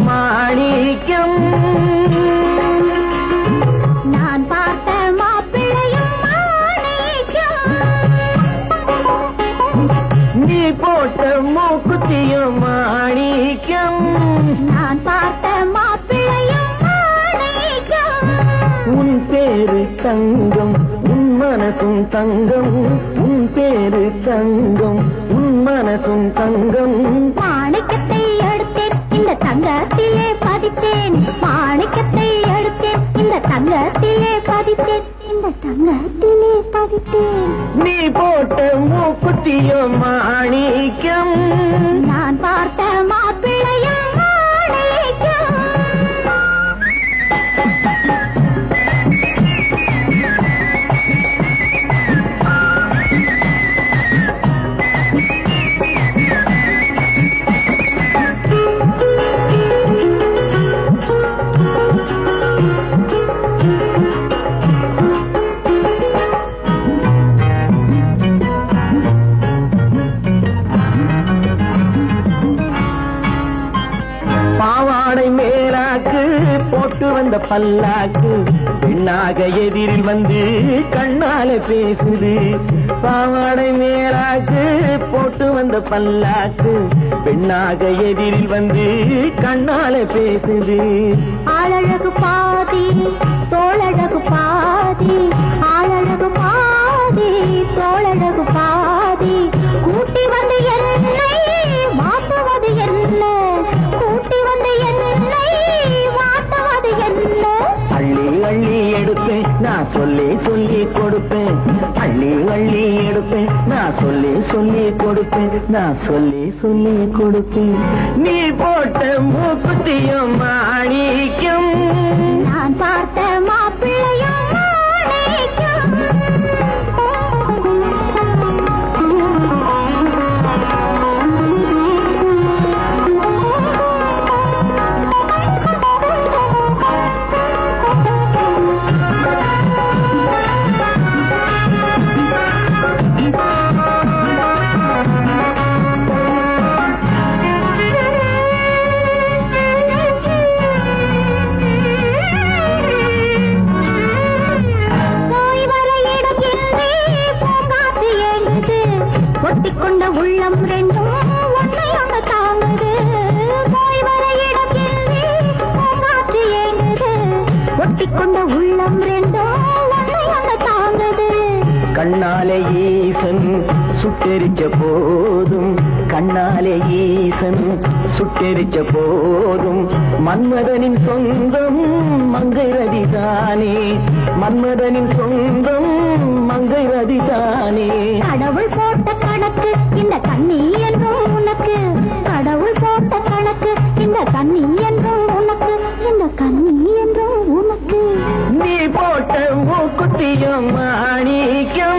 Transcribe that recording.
மாணிக்கம் நான் பார்த்த மாப்பிள்ளையும் மாணிக்கம் நீ போட்ட மூக்குத்தியும் மாணிக்கம் நான் பார்த்த மாப்பிள்ளையும் மாணிக்கம் உன் பேரு தங்கம் உன் மனசும் தங்கம் உன் பேரு தங்கம் உன் மனசும் தங்கம் மாணிக்கத்தை எடுத்தேன் இந்த தங்கத்திலே பதித்தேன் மாணிக்கத்தை எடுத்தேன் இந்த தங்கத்திலே பதித்தேன் இந்த தங்கத்திலே பதித்தேன் நீ போட்ட மூக்குத்தியும் மாணிக்கம் நான் பார்த்த மாப்பிள்ளையும் மாணிக்கம் போட்டு வந்த பல்லாக்கு பெண்ணாக எதிரில் வந்து கண்ணால பேசுது பாவாடை மேலாக்கு போட்டு வந்த பல்லாக்கு பெண்ணாக எதிரில் வந்து கண்ணால பேசுது ஆளழகு பாதி தோளழகு பாதி ஆளழகு பாதி தோளழகு பாதி கூட்டி வந்து என்னை மாற்றுவது என்ன கூட்டி வந்து என்னை அள்ளி அள்ளி எடுப்பேன் நான் சொல்லி சொல்லி கொடுப்பேன் அள்ளி அள்ளி எடுப்பேன் நான் சொல்லி சொல்லி கொடுப்பேன் நான் சொல்லி சொல்லி கொடுப்பேன் நீ போட்ட மூக்குத்தியும் மாணிக்கம் நான் பார்த்த மாப்பிள்ளையும் மாணிக்கம் கொண்ட உள்ளம் ரெண்டும் ஒன்றையொன்று தாங்குது போய் வர இடம் இல்லை பூங்காற்று ஏங்குது ஒட்டிக்கொண்ட உள்ளம் ரெண்டும் ஒன்றையொன்று தாங்குது கண்ணாலே ஈசன் சுட்டெரிச்ச போதும் கண்ணாலே ஈசன் சுட்டெரிச்ச போதும் மன்மதனின் சொந்தம் மங்கை ரதிதானே மன்மதனின் சொந்தம் மங்கை ரதிதானே கடவுள் போட்ட கணக்கு இந்த கண்ணி என்றும் உனக்கு கடவுள் போட்ட கணக்கு இந்த கண்ணி என்றும் உனக்கு இந்த கண்ணி என்றும் உனக்கு நீ போட்ட மூக்குத்தியும் மாணிக்கம்